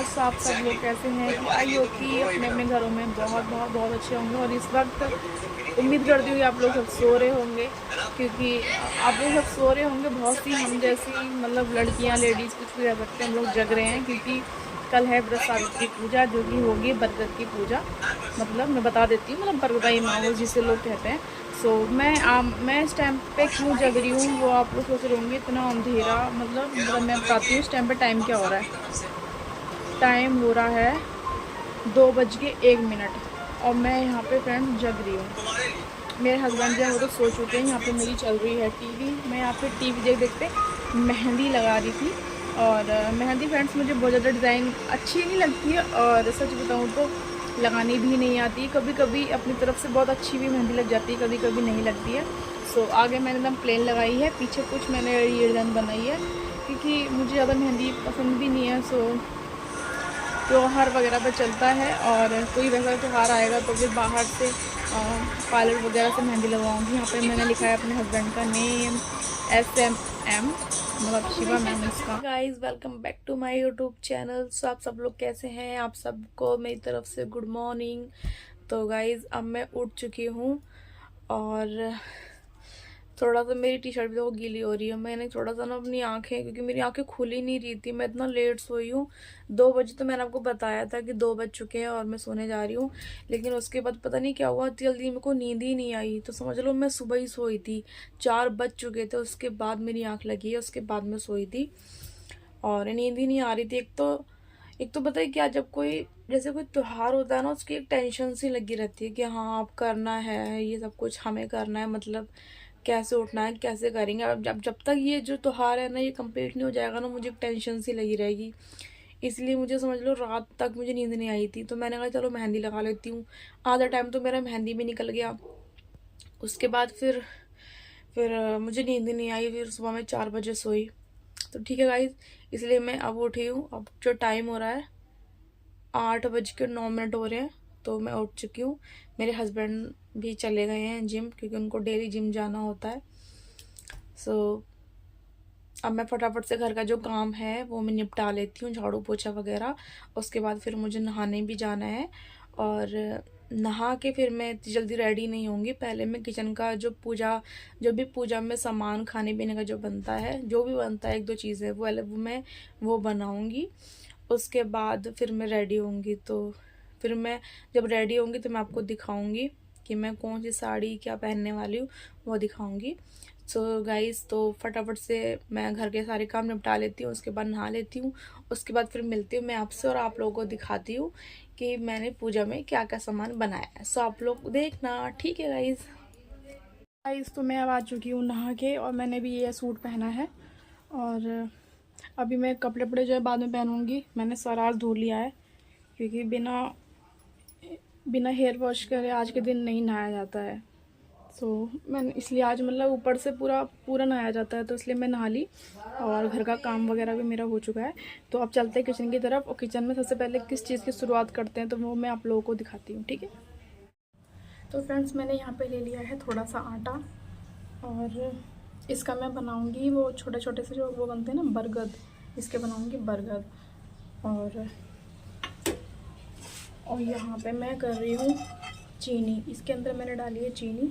Viewers, आप सब लोग कैसे हैं? आई होप कि अपने अपने घरों में बहुत अच्छे होंगे। और इस वक्त उम्मीद करती हूँ कि आप लोग सब सो रहे होंगे, क्योंकि आप लोग सब सो रहे होंगे। बहुत सी हम जैसी मतलब लड़कियां, लेडीज़ कुछ भी रह सकते हैं, हम लोग जग रहे हैं, क्योंकि कल है व्रत सावित्री पूजा, जो कि होगी बरगद की पूजा। मतलब मैं बता देती हूँ, मतलब बरगदाई मांगो जिसे लोग कहते हैं। मैं इस टाइम पे क्यों जग रही हूँ, वो आप लोग सोच रहे होंगे। इतना अंधेरा, मतलब मैं बताती हूँ इस टाइम पे टाइम क्या हो रहा है। टाइम हो रहा है 2:01। और मैं यहाँ पे फ्रेंड जग रही हूँ। मेरे हस्बैंड जो है वो तो सो चुके हैं। यहाँ पे मेरी चल रही है टीवी। मैं यहाँ पे टीवी देखते मेहंदी लगा रही थी। और मेहंदी फ्रेंड्स मुझे बहुत ज़्यादा डिज़ाइन अच्छी नहीं लगती है, और सच बताऊँ तो लगानी भी नहीं आती। कभी कभी अपनी तरफ से बहुत अच्छी भी मेहंदी लग जाती है, कभी कभी नहीं लगती है। आगे मैंने एकदम प्लेन लगाई है, पीछे कुछ मैंने ये डिज़ाइन बनाई है, क्योंकि मुझे ज़्यादा मेहंदी पसंद भी नहीं है। त्योहार वगैरह पे चलता है, और कोई वैसा त्यौहार आएगा तो फिर बाहर से पार्लर वगैरह से मेहंदी लगवाऊंगी। यहाँ पे मैंने लिखा है अपने हस्बैंड का नेम, SMM, मतलब शिवा मैम इसका। Guys, welcome back to my YouTube channel. आप सब लोग कैसे हैं? आप सबको मेरी तरफ से गुड मॉर्निंग। तो गाइस, अब मैं उठ चुकी हूँ, और थोड़ा सा मेरी टी शर्ट भी तो गीली हो रही है। मैंने थोड़ा सा ना अपनी आंखें, क्योंकि मेरी आंखें खुल ही नहीं रही थी, मैं इतना लेट सोई हूँ। 2 बजे तो मैंने आपको बताया था कि 2 बज चुके हैं और मैं सोने जा रही हूँ। लेकिन उसके बाद पता नहीं क्या हुआ, इतनी जल्दी मेरे को नींद ही नहीं आई। तो समझ लो मैं सुबह ही सोई थी। 4 बज चुके थे, उसके बाद मेरी आंख लगी है, उसके बाद मैं सोई थी, और नींद ही नहीं आ रही थी। एक तो पता है क्या, जब कोई जैसे कोई त्योहार होता है ना, उसकी एक टेंशन सी लगी रहती है कि हाँ आप करना है, ये सब कुछ हमें करना है, मतलब कैसे उठना है, कैसे करेंगे। अब जब तक ये जो त्योहार है ना, ये कंप्लीट नहीं हो जाएगा ना, मुझे एक टेंशन सी लगी रहेगी। इसलिए मुझे समझ लो रात तक मुझे नींद नहीं आई थी। तो मैंने कहा चलो मेहंदी लगा लेती हूँ। आधा टाइम तो मेरा मेहंदी में निकल गया। उसके बाद फिर मुझे नींद नहीं आई। फिर सुबह में 4 बजे सोई। तो ठीक है गाइज, इसलिए मैं अब उठी हूँ। अब जो टाइम हो रहा है 8:09 हो रहे हैं, तो मैं उठ चुकी हूँ। मेरे हस्बैंड भी चले गए हैं जिम, क्योंकि उनको डेली जिम जाना होता है। अब मैं फटाफट से घर का जो काम है वो मैं निपटा लेती हूँ, झाड़ू पोछा वगैरह। उसके बाद फिर मुझे नहाने भी जाना है, और नहा के फिर मैं इतनी जल्दी रेडी नहीं होंगी। पहले मैं किचन का जो भी पूजा में सामान खाने पीने का जो बनता है, जो भी बनता है, 1-2 चीज़ें वो मैं वो बनाऊँगी। उसके बाद फिर मैं रेडी होंगी। तो फिर मैं जब रेडी होंगी तो मैं आपको दिखाऊंगी कि मैं कौन सी साड़ी क्या पहनने वाली हूँ, वो दिखाऊंगी। गाइस, तो फटाफट से मैं घर के सारे काम निपटा लेती हूँ, उसके बाद नहा लेती हूँ। उसके बाद फिर मिलती हूँ मैं आपसे, और आप लोगों को दिखाती हूँ कि मैंने पूजा में क्या क्या सामान बनाया है। आप लोग देखना, ठीक है गाइस। तो मैं अब आ चुकी हूँ नहा के, और मैंने भी ये सूट पहना है। और अभी मैं कपड़े वपड़े जो है बाद में पहनूंगी। मैंने सर आज धो लिया है, क्योंकि बिना बिना हेयर वॉश करे आज के दिन नहीं नहाया जाता है। मैंने इसलिए आज मतलब ऊपर से पूरा पूरा नहाया जाता है, तो इसलिए मैं नहा ली। और घर का काम वगैरह भी मेरा हो चुका है। तो अब चलते हैं किचन की तरफ, और किचन में सबसे पहले किस चीज़ की शुरुआत करते हैं तो वो मैं आप लोगों को दिखाती हूँ, ठीक है। तो फ्रेंड्स, मैंने यहाँ पे ले लिया है थोड़ा सा आटा, और इसका मैं बनाऊँगी वो छोटे छोटे से जो वो बनते हैं ना बरगद, इसके बनाऊँगी बरगद। और यहाँ पे मैं कर रही हूँ चीनी। इसके अंदर मैंने डाली है चीनी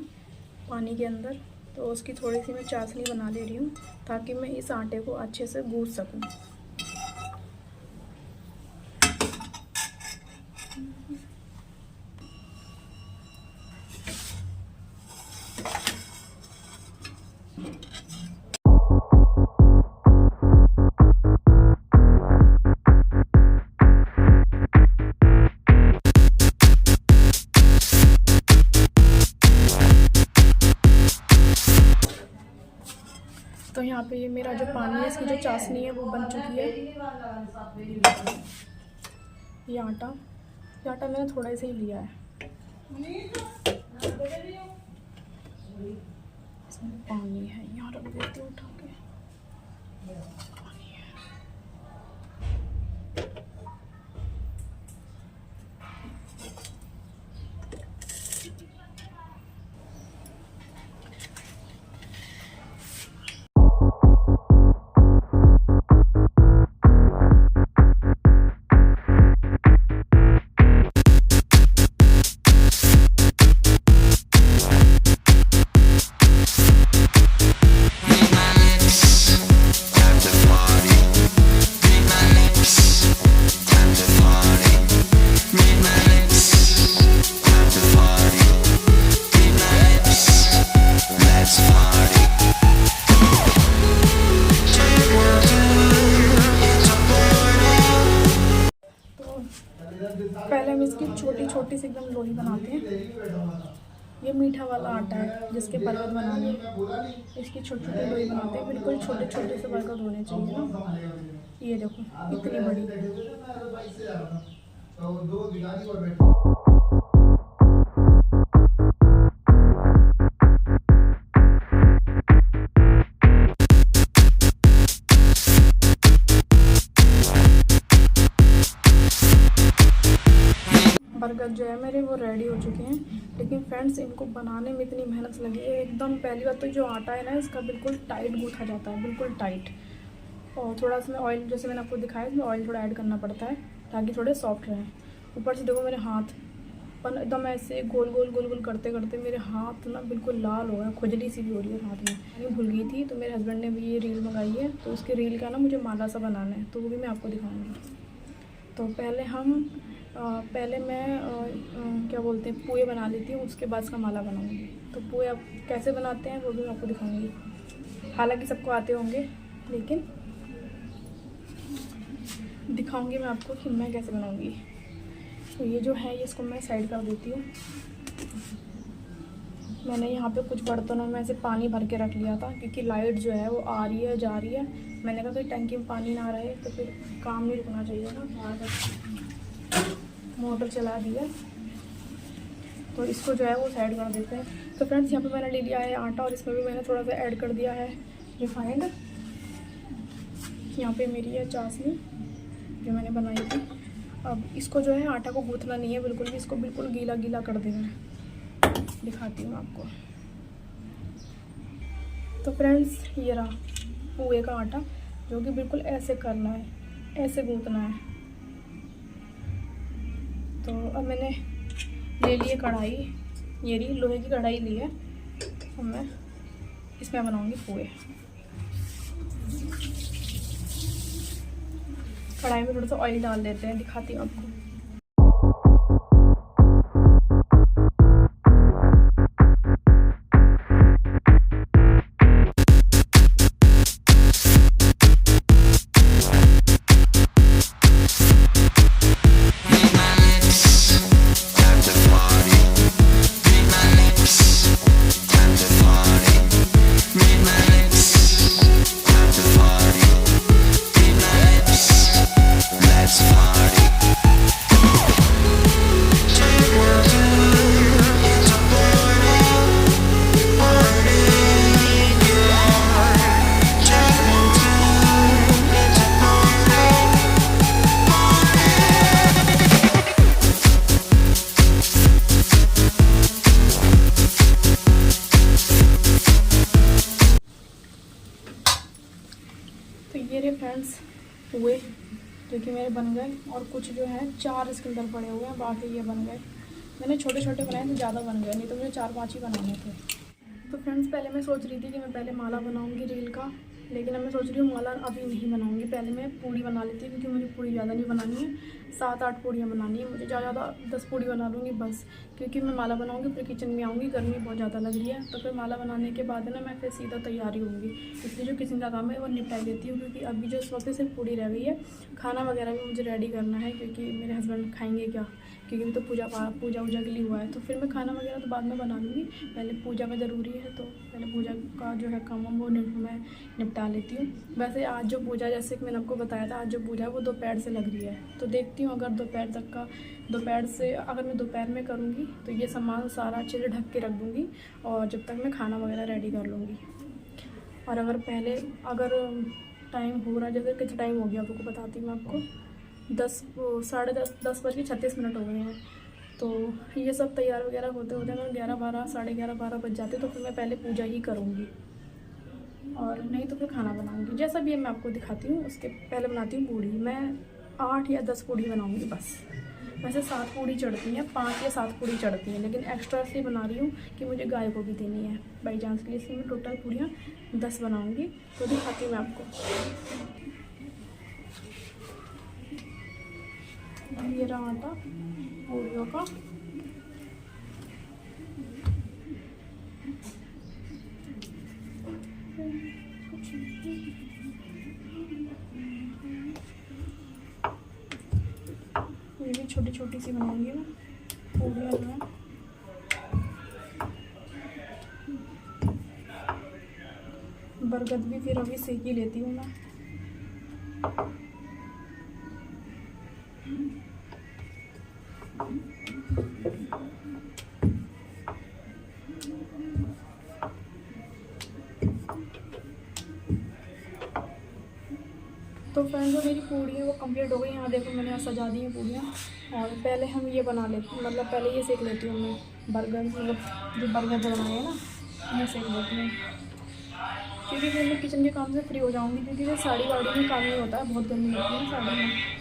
पानी के अंदर। तो उसकी थोड़ी सी मैं चाशनी बना ले रही हूँ, ताकि मैं इस आटे को अच्छे से गूँथ सकूँ। तो यहाँ पे ये मेरा जो पानी है, इसकी जो चाशनी है वो बन चुकी है। ये आटा मैंने थोड़ा सा ही लिया है। इसमें पानी है, यहाँ रख देती हूँ उठा के। पानी है। ये मीठा वाला आटा है जिसके बरगद बनाने हैं। इसकी छोटी छोटी लोई बनाते हैं, बिल्कुल छोटे छोटे से बरगद होने चाहिए ना। ये देखो इतनी बड़ी। बरगद जो है मेरे वो रेडी हो चुके हैं, लेकिन फ्रेंड्स इनको बनाने में इतनी मेहनत लगी है। एकदम पहली बात तो जो आटा है ना इसका बिल्कुल टाइट गूँथा जाता है, बिल्कुल टाइट। और थोड़ा इसमें ऑयल, जैसे मैंने आपको दिखाया, इसमें ऑयल थोड़ा ऐड करना पड़ता है ताकि थोड़े सॉफ्ट रहें। ऊपर से देखो मेरे हाथ पर एकदम ऐसे गोल गोल गोल गोल करते करते मेरे हाथ ना बिल्कुल लाल हो गए, खुजली सी भी हो रही है हाथ में। मैं भूल गई थी तो मेरे हस्बैंड ने भी ये रील मंगाई है, तो उसके रील का ना मुझे माला सा बनाना है, तो वो भी मैं आपको दिखाऊँगी। तो पहले मैं क्या बोलते हैं पुए बना लेती हूँ, उसके बाद इसका माला बनाऊँगी। तो पुए अब कैसे बनाते हैं वो भी मैं आपको दिखाऊँगी। हालांकि सबको आते होंगे, लेकिन दिखाऊँगी मैं आपको कि मैं कैसे बनाऊँगी। तो ये जो है इसको मैं साइड कर देती हूँ। मैंने यहाँ पे कुछ बर्तनों में ऐसे पानी भर के रख लिया था, क्योंकि लाइट जो है वो आ रही है जा रही है। मैंने कहा कि टंकी में पानी ना रहे तो फिर काम नहीं रुकना चाहिए ना। मोटर चला दिया, तो इसको जो है वो साइड कर देते हैं। तो फ्रेंड्स यहाँ पे मैंने ले लिया है आटा, और इसमें भी मैंने थोड़ा सा ऐड कर दिया है रिफाइंड। यहाँ पे मेरी है चाशनी जो मैंने बनाई थी। अब इसको जो है आटा को गूँथना नहीं है बिल्कुल भी, इसको बिल्कुल गीला गीला कर देना है। दिखाती हूँ आपको। तो फ्रेंड्स ये रहा पुए का आटा, जो कि बिल्कुल ऐसे करना है, ऐसे गूँथना है। तो अब मैंने ले लिए कढ़ाई, ये रही लोहे की कढ़ाई ली है। अब मैं इसमें बनाऊंगी पुए। कढ़ाई में थोड़ा सा ऑयल डाल देते हैं, दिखाती हूँ आपको। तो ये रहे फ्रेंड्स पुए जो कि मेरे बन गए, और कुछ जो है 4 इसके अंदर पड़े हुए हैं, बाकी ये बन गए। मैंने छोटे छोटे बनाए तो ज़्यादा बन गए, नहीं तो मुझे 4-5 ही बनाने थे। तो फ्रेंड्स पहले मैं सोच रही थी कि मैं पहले माला बनाऊंगी रील का, लेकिन अब मैं सोच रही हूँ माला अभी नहीं बनाऊंगी, पहले मैं पूड़ी बना लेती हूँ, क्योंकि मुझे पूड़ी ज़्यादा नहीं बनानी है, 7-8 पूड़ियाँ बनानी है मुझे, ज़्यादा 10 पूड़ी बना लूँगी बस। क्योंकि मैं माला बनाऊँगी फिर किचन में आऊँगी, गर्मी बहुत ज़्यादा लग रही है, तो फिर माला बनाने के बाद ना मैं फिर सीधा तैयारी होंगी, इसलिए जो किचन का काम है वो निपटा देती हूँ। क्योंकि अभी जो इस वक्त सिर्फ पूड़ी रह गई है, खाना वगैरह भी मुझे रेडी करना है, क्योंकि मेरे हस्बैंड खाएँगे क्या, क्योंकि तो पूजा वूजा के लिए हुआ है। तो फिर मैं खाना वगैरह तो बाद में बना लूँगी, पहले पूजा का ज़रूरी है, तो पहले पूजा का जो है काम वो मैं निपटा लेती हूँ। वैसे आज जो पूजा, जैसे कि मैंने आपको बताया था, आज जो पूजा है वो दोपहर से लग रही है, तो देखती हूँ अगर दोपहर से अगर मैं दोपहर में करूँगी तो ये सामान सारा अच्छे से ढक के रख दूँगी, और जब तक मैं खाना वगैरह रेडी कर लूँगी। और अगर टाइम हो रहा है, जैसे कितना टाइम हो गया आपको बताती हूँ मैं आपको, 10:36 हो गए हैं। तो ये सब तैयार वगैरह होते होते मैं 11-12 11:30 बज जाते, तो फिर मैं पहले पूजा ही करूँगी, और नहीं तो फिर खाना बनाऊँगी। जैसा भी है मैं आपको दिखाती हूँ। उसके पहले बनाती हूँ पूड़ी, मैं 8 या 10 पूड़ी बनाऊँगी बस। वैसे 7 पूड़ी चढ़ती हैं, 5 या 7 पूड़ी चढ़ती हैं, लेकिन एक्स्ट्रा से बना रही हूँ कि मुझे गाय को भी देनी है बाई चांस के लिए, इसलिए मैं टोटल पूड़ियाँ 10 बनाऊँगी। तो दिखाती हूँ मैं आपको। ये रहा आटा पूड़ियों का। ये भी छोटी छोटी सी बनाऊंगी मैं पूड़ियाँ जो है। बरगद भी फिर अभी सेक ही लेती हूँ मैं। तो फ्रेंड्स जो मेरी पूड़ी है वो कंप्लीट हो गई। यहाँ देखो मैंने सजा दी है पूड़ियाँ। और पहले हम ये बना लेते, मतलब पहले ये सेक लेती हूँ मैं बर्गर, मतलब जो बर्गर बनाए हैं ना ये सेक लेती हूँ, क्योंकि फिर मैं किचन के काम से फ्री हो जाऊँगी, क्योंकि फिर साड़ी वाड़ी में काम नहीं होता है, बहुत गर्मी लगती है साड़ी में।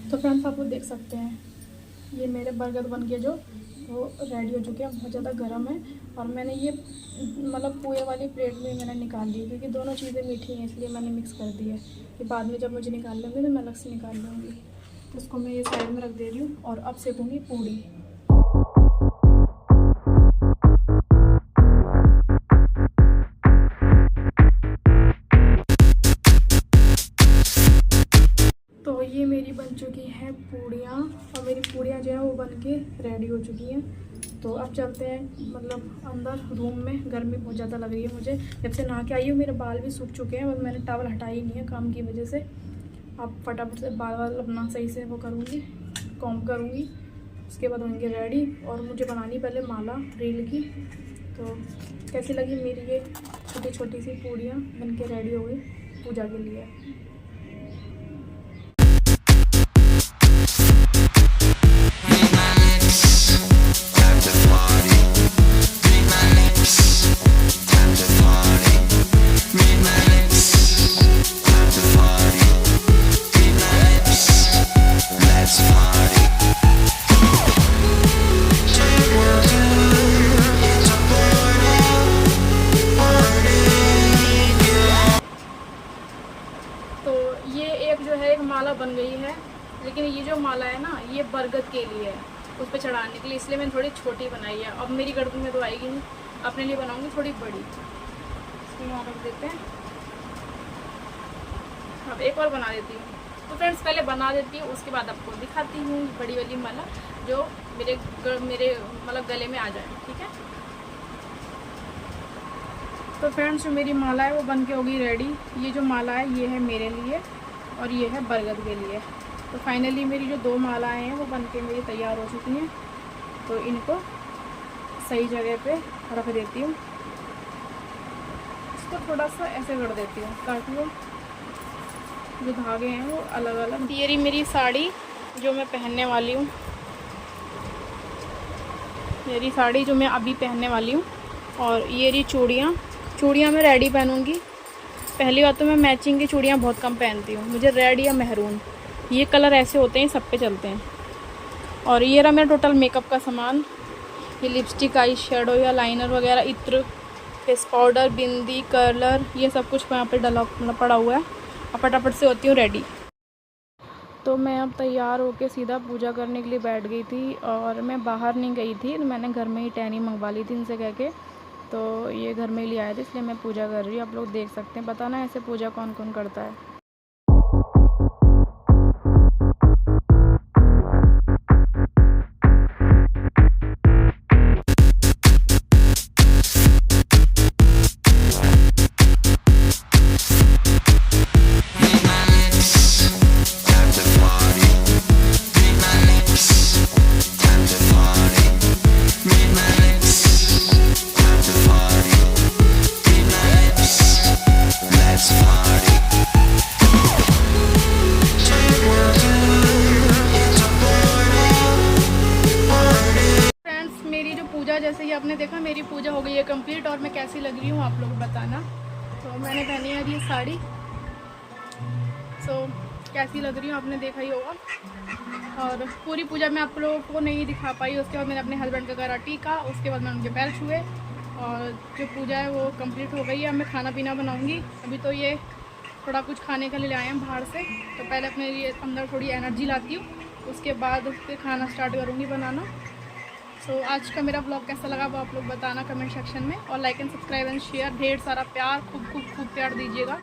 तो फ्रेंड्स आप लोग देख सकते हैं ये मेरे बर्गर बन के जो वो रेडी हो चुके हैं, बहुत ज़्यादा गर्म है। और मैंने ये मतलब पूरे वाली प्लेट में मैंने निकाल ली, क्योंकि दोनों चीज़ें मीठी हैं इसलिए मैंने मिक्स कर दी है कि बाद में जब मुझे निकाल लूँगी तो मैं अलग से निकाल लूँगी। तो उसको मैं ये साइड में रख दे रही हूँ और अब सेकूँगी पूड़ी। तो ये मेरी बन चुकी हैं पूड़ियाँ, और मेरी पूड़ियाँ जो है वो बन के रेडी हो चुकी हैं। तो अब चलते हैं मतलब अंदर रूम में। गर्मी बहुत ज़्यादा लग रही है मुझे, जब से नहा के आई हूँ। मेरे बाल भी सूख चुके हैं और मैंने टॉवल हटाई नहीं है काम की वजह से। अब फटाफट से बाल अपना सही से वो करूँगी, कॉम्ब करूँगी, उसके बाद होंगे रेडी। और मुझे बनानी पहले माला रील की। तो कैसी लगी मेरी ये छोटी छोटी सी पूड़ियाँ बन के रेडी हो गई पूजा के लिए। माला बन गई है, लेकिन ये जो माला है ना ये बरगद के लिए है, उस पर चढ़ाने के लिए, इसलिए मैंने थोड़ी छोटी बनाई है। अब मेरी गर्दन में तो आएगी नहीं, अपने लिए बनाऊंगी थोड़ी बड़ी। इसको यहाँ रख देते हैं। अब एक और बना देती हूँ। तो फ्रेंड्स पहले बना देती हूँ, उसके बाद आपको दिखाती हूँ बड़ी वाली माला जो मेरे मतलब गले में आ जाए, ठीक है। तो फ्रेंड्स जो मेरी माला है वो बन के होगी रेडी। ये जो माला है ये है मेरे लिए और ये है बरगद के लिए। तो फाइनली मेरी जो 2 मालाएं हैं वो बनके मेरी तैयार हो चुकी हैं। तो इनको सही जगह पे रख देती हूँ। इसको थोड़ा सा ऐसे कर देती हूँ ताकि वो जो धागे हैं वो अलग अलग। ये रही मेरी साड़ी जो मैं पहनने वाली हूँ, मेरी साड़ी जो मैं अभी पहनने वाली हूँ। और ये रही चूड़ियाँ मैं रेडी पहनूँगी। पहली बात तो मैं मैचिंग की चूड़ियाँ बहुत कम पहनती हूँ, मुझे रेड या मेहरून ये कलर ऐसे होते हैं सब पे चलते हैं। और ये रहा मेरा टोटल मेकअप का सामान। ये लिपस्टिक, आई शेडो या लाइनर वगैरह, इत्र, फेस पाउडर, बिंदी, कर्लर, ये सब कुछ यहाँ पे डला पड़ा हुआ है। और फटाफट से होती हूँ रेडी। तो मैं अब तैयार होके सीधा पूजा करने के लिए बैठ गई थी और मैं बाहर नहीं गई थी। तो मैंने घर में ही टहनी मंगवा ली थी इनसे कह के। तो ये घर में ही ले आए थे, इसलिए मैं पूजा कर रही हूँ। आप लोग देख सकते हैं, बताना ऐसे पूजा कौन कौन करता है। जैसे कि आपने देखा मेरी पूजा हो गई है कंप्लीट। और मैं कैसी लग रही हूँ आप लोग बताना। तो मैंने पहनी है ये साड़ी। कैसी लग रही हूँ आपने देखा ही होगा। और पूरी पूजा मैं आप लोगों को नहीं दिखा पाई। उसके बाद मैंने अपने हस्बैंड का गला टीका, उसके बाद मैंने उनके पैर छुए और जो पूजा है वो कंप्लीट हो गई है। अब मैं खाना पीना बनाऊँगी। अभी तो ये थोड़ा कुछ खाने के लिए ले आए हैं बाहर से, तो पहले अपने लिए अंदर थोड़ी एनर्जी लाती हूँ, उसके बाद फिर खाना स्टार्ट करूँगी बनाना। सो आज का मेरा ब्लॉग कैसा लगा वो आप लोग बताना कमेंट सेक्शन में, और like and subscribe and share, ढेर सारा प्यार, खूब खूब खूब प्यार दीजिएगा।